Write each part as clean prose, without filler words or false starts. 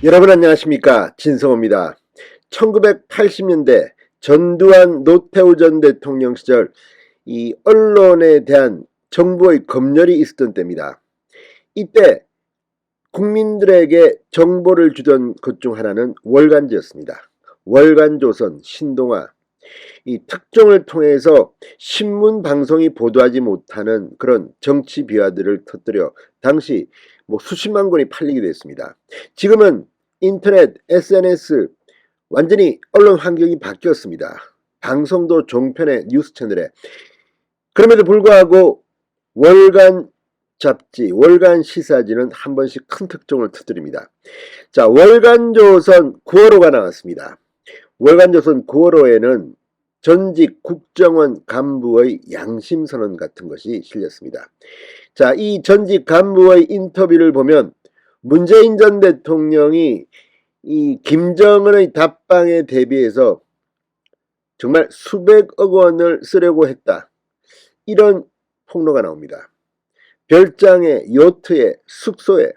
여러분 안녕하십니까, 진성호입니다. 1980년대 전두환 노태우 전 대통령 시절 이 언론에 대한 정부의 검열이 있었던 때입니다. 이때 국민들에게 정보를 주던 것 중 하나는 월간지였습니다. 월간조선, 신동아, 이 특종을 통해서 신문 방송이 보도하지 못하는 그런 정치 비화들을 터뜨려 당시 수십만 권이 팔리기도 했습니다. 지금은 인터넷, SNS 완전히 언론 환경이 바뀌었습니다. 방송도 종편의 뉴스 채널에. 그럼에도 불구하고 월간 잡지, 월간 시사지는 한 번씩 큰 특종을 터뜨립니다. 자, 월간조선 9월호가 나왔습니다. 월간조선 9월호에는 전직 국정원 간부의 양심선언 같은 것이 실렸습니다. 자, 이 전직 간부의 인터뷰를 보면 문재인 전 대통령이 이 김정은의 답방에 대비해서 정말 수백억 원을 쓰려고 했다, 이런 폭로가 나옵니다. 별장에, 요트에, 숙소에.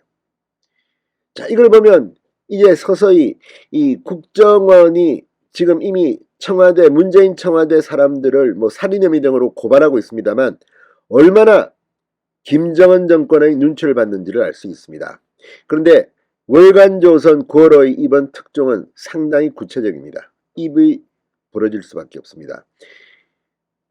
자, 이걸 보면 이제 서서히 이 국정원이 지금 이미 청와대, 문재인 청와대 사람들을 살인 혐의 등으로 고발하고 있습니다만 얼마나 김정은 정권의 눈치를 받는지를 알 수 있습니다. 그런데 월간조선 9월의 이번 특종은 상당히 구체적입니다. 입이 벌어질 수밖에 없습니다.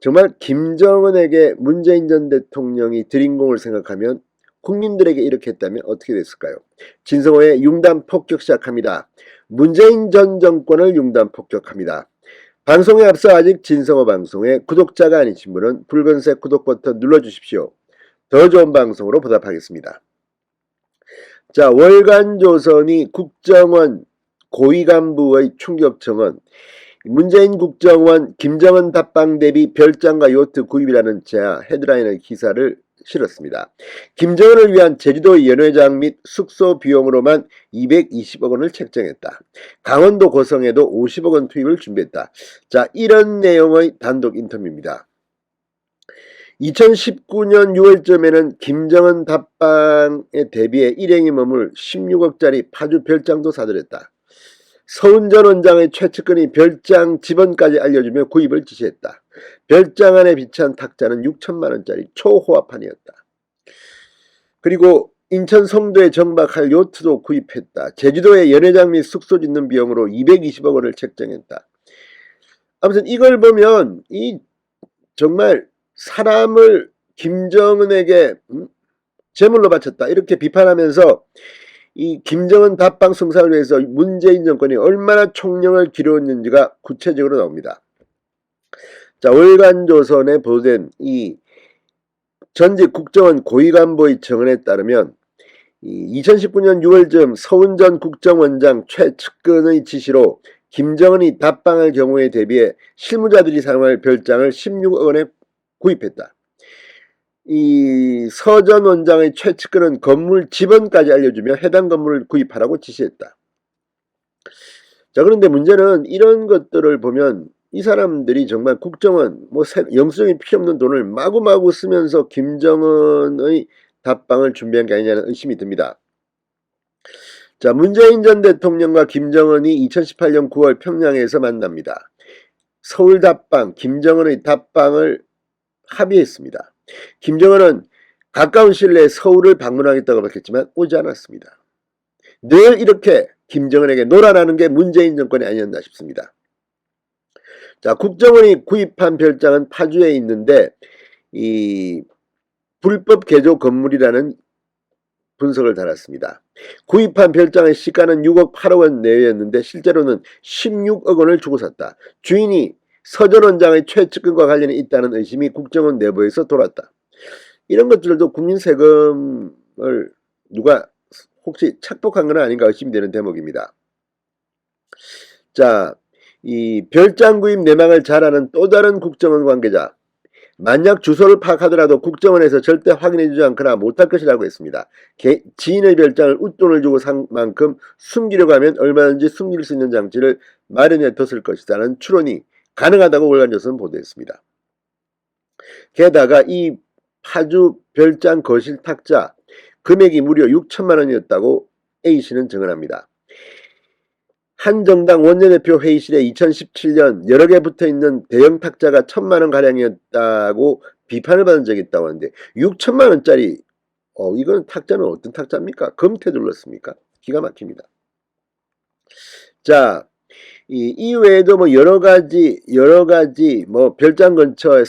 정말 김정은에게 문재인 전 대통령이 드린 공을 생각하면 국민들에게 이렇게 했다면 어떻게 됐을까요? 진성호의 융단 폭격 시작합니다. 문재인 전 정권을 융단 폭격합니다. 방송에 앞서 아직 진성호 방송에 구독자가 아니신 분은 붉은색 구독 버튼 눌러주십시오. 더 좋은 방송으로 보답하겠습니다. 자, 월간조선이 국정원 고위 간부의 충격 청원, 문재인 국정원 김정은 답방 대비 별장과 요트 구입이라는 제야 헤드라인의 기사를 실었습니다. 김정은을 위한 제주도 연회장 및 숙소 비용으로만 220억 원을 책정했다. 강원도 고성에도 50억 원 투입을 준비했다. 자, 이런 내용의 단독 인터뷰입니다. 2019년 6월쯤에는 김정은 답방에 대비해 일행이 머물 16억짜리 파주 별장도 사들였다. 서훈 전 원장의 최측근이 별장 지번까지 알려주며 구입을 지시했다. 별장 안에 비치한 탁자는 6천만 원짜리 초호화판이었다. 그리고 인천 송도에 정박할 요트도 구입했다. 제주도에 연회장 및 숙소 짓는 비용으로 220억 원을 책정했다. 아무튼 이걸 보면 이 정말 사람을 김정은에게 제물로 바쳤다, 이렇게 비판하면서 이 김정은 답방 성사를 위해서 문재인 정권이 얼마나 총력을 기울였는지가 구체적으로 나옵니다. 자, 월간조선에 보도된 이 전직 국정원 고위간부의 증언에 따르면 2019년 6월쯤 서훈 전 국정원장 최측근의 지시로 김정은이 답방할 경우에 대비해 실무자들이 사용할 별장을 16억 원에 구입했다. 이 서 전 원장의 최측근은 건물 지번까지 알려주며 해당 건물을 구입하라고 지시했다. 자, 그런데 문제는 이런 것들을 보면 이 사람들이 정말 국정원 영수증이 필요 없는 돈을 마구마구 쓰면서 김정은의 답방을 준비한 게 아니냐는 의심이 듭니다. 자, 문재인 전 대통령과 김정은이 2018년 9월 평양에서 만납니다. 서울 답방, 김정은의 답방을 합의했습니다. 김정은은 가까운 시일 내에 서울을 방문하겠다고 밝혔지만 오지 않았습니다. 늘 이렇게 김정은에게 놀아나는 게 문재인 정권이 아니었나 싶습니다. 자, 국정원이 구입한 별장은 파주에 있는데 이 불법 개조 건물이라는 분석을 달았습니다. 구입한 별장의 시가는 6억 8억 원 내외였는데 실제로는 16억 원을 주고 샀다. 주인이 서 전 원장의 최측근과 관련이 있다는 의심이 국정원 내부에서 돌았다. 이런 것들도 국민 세금을 누가 혹시 착복한 건 아닌가 의심이 되는 대목입니다. 자, 이 별장 구입 내막을 잘 아는 또 다른 국정원 관계자, 만약 주소를 파악하더라도 국정원에서 절대 확인해주지 않거나 못할 것이라고 했습니다. 지인의 별장을 웃돈을 주고 산 만큼 숨기려고 하면 얼마든지 숨길 수 있는 장치를 마련해 뒀을 것이라는 추론이 가능하다고 월간조선은 보도했습니다. 게다가 이 파주 별장 거실 탁자 금액이 무려 6천만 원이었다고 A씨는 증언합니다. 한 정당 원내대표 회의실에 2017년 여러 개 붙어있는 대형 탁자가 1,000만원 가량이었다고 비판을 받은 적이 있다고 하는데 6,000만원짜리 이건 탁자는 어떤 탁자입니까? 금태 둘렀습니까? 기가 막힙니다. 자, 이 외에도 뭐 여러 가지 뭐 별장 근처에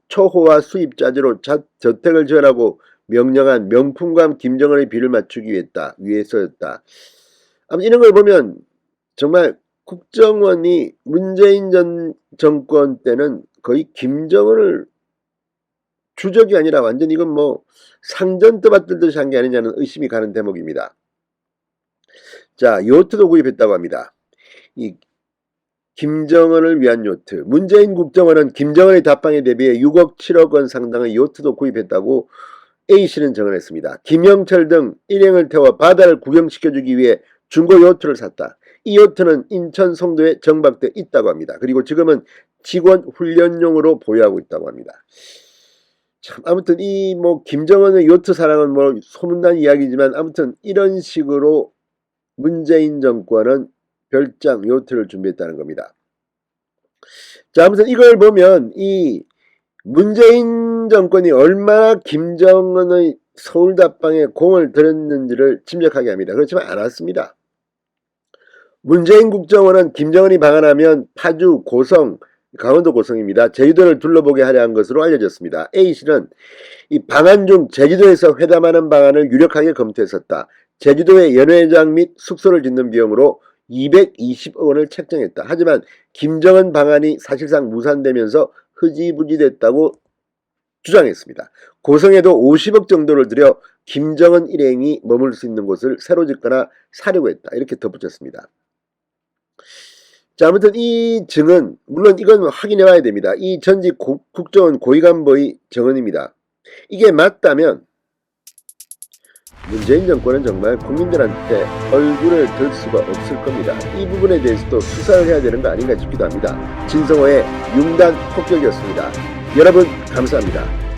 초호화 수입자재로 저택을 지으라고 명령한 명품관 김정은의 비를 맞추기 위해서였다. 아무튼 이런 걸 보면 정말 국정원이 문재인 전 정권 때는 거의 김정은을 주적이 아니라 완전 이건 뭐 상전 떠받들듯이 한 게 아니냐는 의심이 가는 대목입니다. 자, 요트도 구입했다고 합니다. 이 김정은을 위한 요트. 문재인 국정원은 김정은의 답방에 대비해 6억 7억 원 상당의 요트도 구입했다고 A씨는 증언했습니다. 김영철 등 일행을 태워 바다를 구경시켜주기 위해 중고 요트를 샀다. 이 요트는 인천 송도에 정박돼 있다고 합니다. 그리고 지금은 직원 훈련용으로 보유하고 있다고 합니다. 참 아무튼 이 뭐 김정은의 요트 사랑은 뭐 소문난 이야기지만 아무튼 이런 식으로 문재인 정권은 별장 요트를 준비했다는 겁니다. 자, 아무튼 이걸 보면 이 문재인 정권이 얼마나 김정은의 서울답방에 공을 들였는지를 짐작하게 합니다. 그렇지만 안 왔습니다. 문재인 국정원은 김정은이 방한하면 파주, 고성, 강원도 고성입니다. 제주도를 둘러보게 하려 한 것으로 알려졌습니다. A씨는 이 방한 중 제주도에서 회담하는 방안을 유력하게 검토했었다. 제주도에 연회장 및 숙소를 짓는 비용으로 220억 원을 책정했다. 하지만 김정은 방안이 사실상 무산되면서 흐지부지됐다고 주장했습니다. 고성에도 50억 정도를 들여 김정은 일행이 머물 수 있는 곳을 새로 짓거나 사려고 했다. 이렇게 덧붙였습니다. 자, 아무튼 이 증언, 물론 이건 확인해 봐야 됩니다. 이 전직 국정원 고위간부의 증언입니다. 이게 맞다면 문재인 정권은 정말 국민들한테 얼굴을 들 수가 없을 겁니다. 이 부분에 대해서도 수사를 해야 되는 거 아닌가 싶기도 합니다. 진성호의 융단 폭격이었습니다. 여러분 감사합니다.